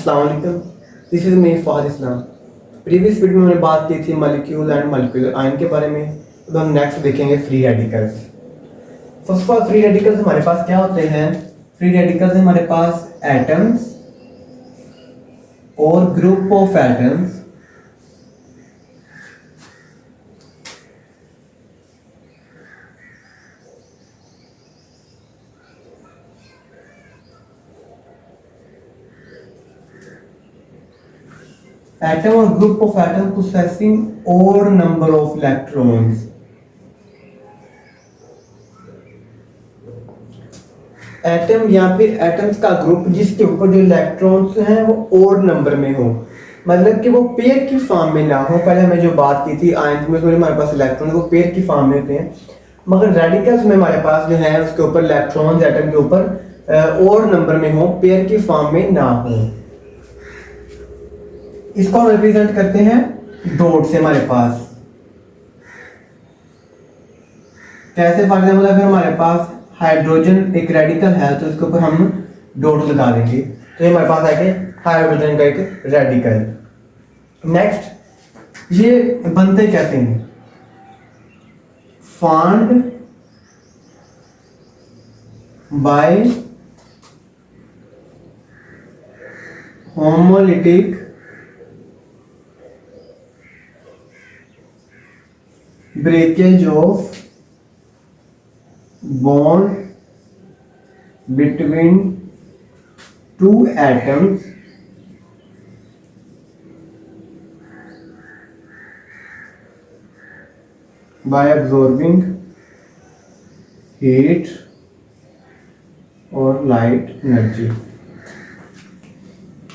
अस्सलाम वालेकुम, this is me Fahd Islam. Previous video में मैंने बात की थी मॉलिक्यूल एंड मॉलिक्यूलर आयन के बारे में। अब हम नेक्स्ट देखेंगे free radicals. First of all free radicals हमारे पास क्या होते हैं? फ्री रेडिकल्स हमारे पास एटम्स और ग्रुप ऑफ एटम्स एटम और group of atom possessing odd number of electrons. Atom या फिर एटम्स का ग्रुप जिसके ऊपर जो इलेक्ट्रॉन्स हैं वो ओड नंबर में हो, मतलब कि वो पेयर की फॉर्म में ना हो। पहले हमें जो बात की थी आयन में हमारे पास इलेक्ट्रॉन वो पेयर की फॉर्म में होते हैं, मगर रेडिकल्स में हमारे पास जो है उसके ऊपर इलेक्ट्रॉन्स एटम के ऊपर ओड नंबर में हो, पेयर की फॉर्म में ना हो। इसको हम रिप्रेजेंट करते हैं डॉट से। हमारे पास कैसे? फॉर एग्जाम्पल अगर हमारे पास हाइड्रोजन एक रेडिकल है तो इसके ऊपर हम डॉट लगा देंगे, तो ये हमारे पास आएगा हाइड्रोजन का एक रेडिकल। नेक्स्ट ये बनते कैसे हैं? Formed by homolytic breakage of bond between two atoms by absorbing heat और लाइट एनर्जी।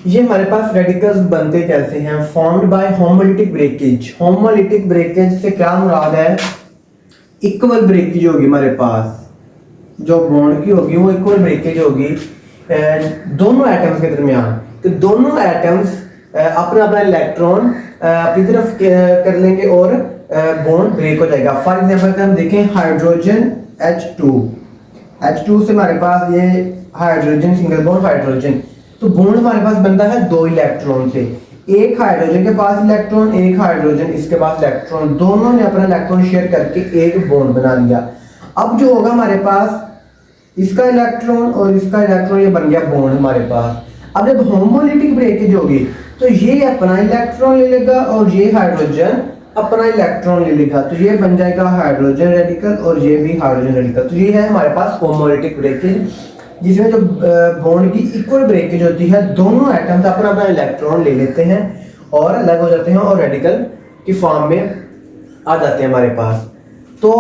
ये हमारे पास रेडिकल्स बनते कैसे हैं? Formed by homolytic breakage. Homolytic breakage से क्या मुराद है? इक्वल ब्रेकेज होगी हमारे पास, जो बॉन्ड की होगी वो इक्वल ब्रेकेज होगी दोनों एटम्स के दरमियान। तो दोनों एटम्स अपना अपना इलेक्ट्रॉन अपनी तरफ कर लेंगे और बॉन्ड ब्रेक हो जाएगा। फॉर एग्जांपल हम देखें हाइड्रोजन H2 से हमारे पास ये हाइड्रोजन सिंगल बॉन्ड हाइड्रोजन, तो बॉन्ड हमारे पास बनता है दो इलेक्ट्रॉन से। एक हाइड्रोजन के पास इलेक्ट्रॉन, एक हाइड्रोजन इसके पास इलेक्ट्रॉन, दोनों ने अपना इलेक्ट्रॉन शेयर करके एक बॉन्ड बना लिया। अब जो होगा हमारे पास इसका इलेक्ट्रॉन और इसका इलेक्ट्रॉन, ये बन गया बॉन्ड हमारे पास। अब जब होमोलिटिक ब्रेकेज होगी तो ये अपना इलेक्ट्रॉन ले लेगा और ये हाइड्रोजन अपना इलेक्ट्रॉन ले लेगा, तो ये बन जाएगा हाइड्रोजन रेडिकल और ये भी हाइड्रोजन रेडिकल। तो ये है हमारे पास होमोलिटिक ब्रेकेज, जिसमें जो बॉन्ड की इक्वल ब्रेकेज होती है, दोनों एटम्स अपना अपना इलेक्ट्रॉन ले लेते हैं और अलग हो जाते हैं और रेडिकल की फॉर्म में आ जाते हैं हमारे पास। तो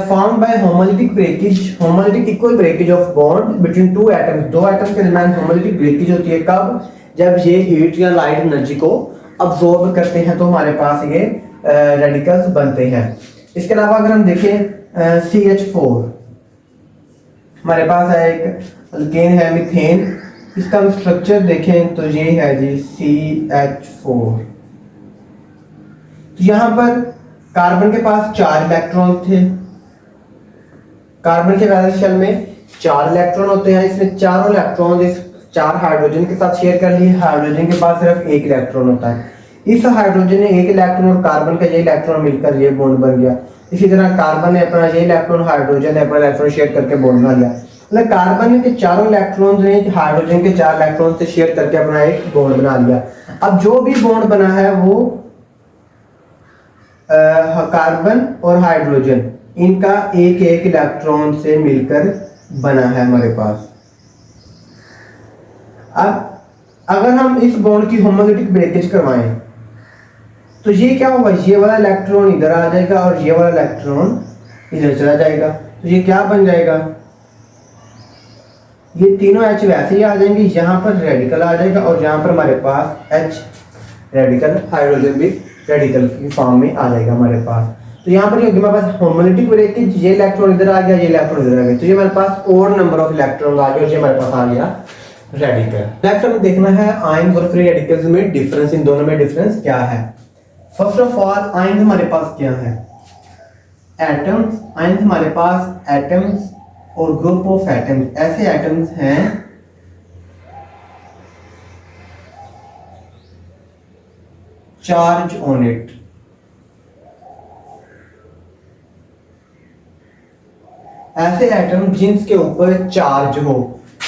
form by homolytic breakage, homolytic equal breakage of bond between two atoms. दो एटम्स के दरमियान होमोलिटिक ब्रेकेज होती है कब? जब ये हीट या लाइट एनर्जी को अब्सॉर्ब करते हैं, तो हमारे पास ये रेडिकल्स बनते हैं। इसके अलावा अगर हम देखें CH4, हमारे पास है एक अल्केन है मीथेन, इसका हम स्ट्रक्चर देखें तो ये है जी CH4। तो यहाँ पर कार्बन के पास 4 इलेक्ट्रॉन थे, कार्बन के वैलेंस शेल में 4 इलेक्ट्रॉन होते हैं, इसमें चारों इलेक्ट्रॉन इस 4 हाइड्रोजन के साथ शेयर कर लिए। हाइड्रोजन के पास सिर्फ एक इलेक्ट्रॉन होता है, इस हाइड्रोजन ने एक इलेक्ट्रॉन और कार्बन का ये इलेक्ट्रॉन मिलकर ये बॉन्ड बन गया। इसी तरह कार्बन ने अपना ये इलेक्ट्रॉन, हाइड्रोजन ने अपना इलेक्ट्रॉन शेयर करके बॉन्ड बना लिया। मतलब कार्बन के चारों इलेक्ट्रॉन्स ने हाइड्रोजन के 4 इलेक्ट्रॉन से शेयर करके अपना एक बॉन्ड बना लिया। अब जो भी बॉन्ड बना है वो कार्बन और हाइड्रोजन इनका एक एक इलेक्ट्रॉन से मिलकर बना है हमारे पास। अब अगर हम इस बॉन्ड की होमोलिटिक ब्रेकेज करवाएं तो ये क्या होगा? ये वाला इलेक्ट्रॉन इधर आ जाएगा और ये वाला इलेक्ट्रॉन इधर चला जाएगा, तो ये क्या बन जाएगा? ये तीनों H वैसे ही आ जाएंगे, यहाँ पर रेडिकल आ जाएगा और यहाँ पर हमारे पास H रेडिकल, हाइड्रोजन भी रेडिकल की फॉर्म में आ जाएगा हमारे पास। तो यहाँ पर ये होगी हमारे पास होमोलिटिक ब्रेकेज, ये इलेक्ट्रॉन इधर आ गया, ये इलेक्ट्रॉन इधर आ गया, तो ये हमारे पास ओड नंबर ऑफ इलेक्ट्रॉन आ गया और ये हमारे पास आ गया रेडिकल। नेक्स्ट हमें देखना है आयन और फ्री रेडिकल्स में डिफरेंस, इन दोनों में डिफरेंस क्या है। फर्स्ट ऑफ ऑल आयन हमारे पास क्या है? एटम्स। आयन हमारे पास एटम्स और ग्रुप ऑफ एटम्स, ऐसे एटम्स हैं चार्ज ऑन इट। ऐसे एटम जिनके ऊपर चार्ज हो,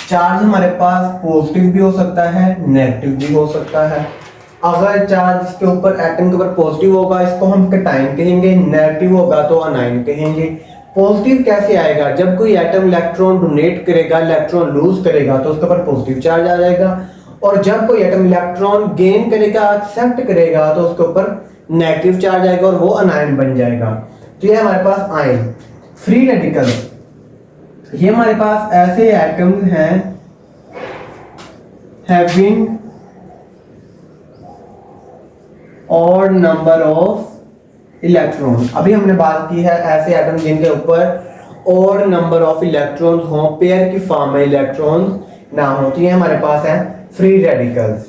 चार्ज हमारे पास पॉजिटिव भी हो सकता है, नेगेटिव भी हो सकता है। अगर चार्ज के ऊपर एटम के ऊपर पॉजिटिव होगा इसको हम कैटाइन कहेंगे, नेगेटिव होगा तो अनाइन कहेंगे। पॉजिटिव कैसे आएगा? जब कोई एटम इलेक्ट्रॉन डोनेट करेगा, इलेक्ट्रॉन लूज करेगा तो उसके ऊपर पॉजिटिव चार्ज आ जाएगा, और जब कोई एटम इलेक्ट्रॉन गेन करेगा, एक्सेप्ट करेगा तो उसके ऊपर नेगेटिव चार्ज आएगा और वो अनाइन बन जाएगा। तो ये हमारे पास आयन। फ्री रेडिकल, ये हमारे पास ऐसे एटम्स हैं having odd number of electron. अभी हमने बात की है ऐसे एटम जिनके ऊपर ऑड नंबर ऑफ इलेक्ट्रॉन्स हो, पेयर की फॉर्म में इलेक्ट्रॉन ना हो, तो ये हमारे पास है free radicals,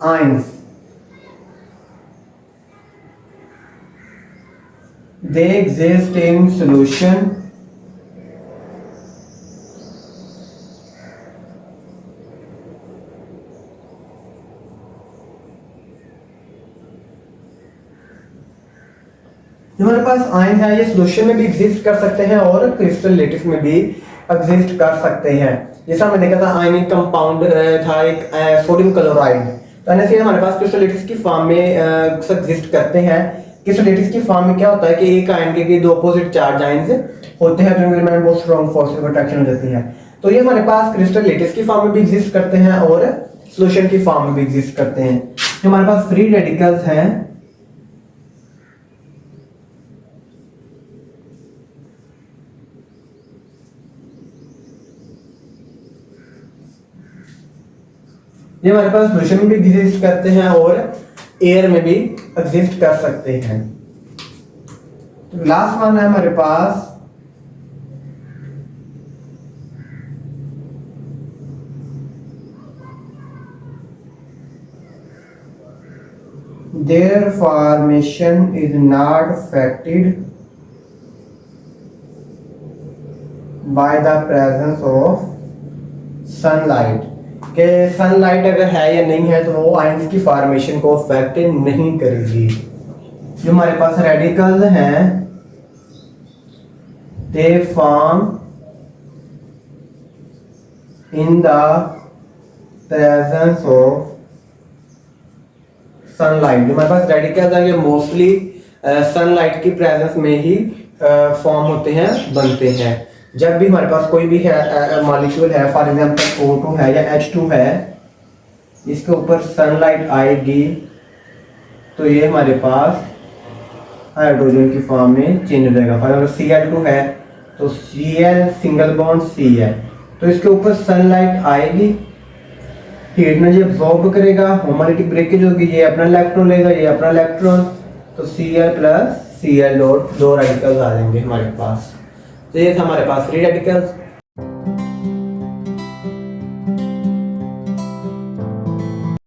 ions. They exist in solution जो हमारे पास आयन है ये सोल्यूशन में भी एग्जिस्ट कर सकते हैं और क्रिस्टल लेटिस में भी एग्जिस्ट कर सकते हैं। जैसा हमने देखा था आयनिक कंपाउंड था एक सोडियम क्लोराइड, तो ऐसे हमारे पास क्रिस्टल लेटिस की फॉर्म में एग्जिस्ट करते हैं। क्रिस्टल लेटिस की फॉर्म में क्या होता है कि एक आयन के दो अपोजिट चार्ज आयंस होते हैं, जिनके में बहुत स्ट्रांग फोर्स ऑफ अट्रैक्शन हो जाती है। तो ये हमारे पास क्रिस्टल लेटिस की फॉर्म में भी एग्जिस्ट करते हैं और सॉल्यूशन की फॉर्म में भी एग्जिस्ट करते हैं। जो हमारे पास फ्री रेडिकल्स हैं ये हमारे पास सॉल्यूशन में भी एग्जिस्ट करते हैं और एयर में भी एग्जिस्ट कर सकते हैं। तो लास्ट वन है हमारे पास their formation is not affected by the presence of sunlight। कि सनलाइट अगर है या नहीं है तो वो आयंस की फॉर्मेशन को अफेक्ट नहीं करेगी। जो हमारे पास रेडिकल्स हैं they form in the presence of sunlight. जो हमारे पास रेडिकल्स हैं ये मोस्टली सनलाइट की प्रेजेंस में ही फॉर्म होते हैं, बनते हैं। जब भी हमारे पास कोई भी है मॉलिक्यूल है, फॉर एग्जांपल O2 है या H2 है, इसके ऊपर सनलाइट आएगी तो ये हमारे पास हाइड्रोजन की फॉर्म में चेंज हो जाएगा। फॉर एग्जांपल Cl2 है तो Cl सिंगल बॉन्ड C है, तो इसके ऊपर सनलाइट आएगी, हीट एनर्जी अब्सॉर्ब करेगा, होमोलिटिक ब्रेकेज होगी, ये अपना इलेक्ट्रॉन लेगा, ये अपना इलेक्ट्रॉन, तो Cl प्लस Cl डॉट दो रेडिकल्स आ जाएंगे हमारे पास। तो ये था हमारे पास फ्री रेडिकल्स।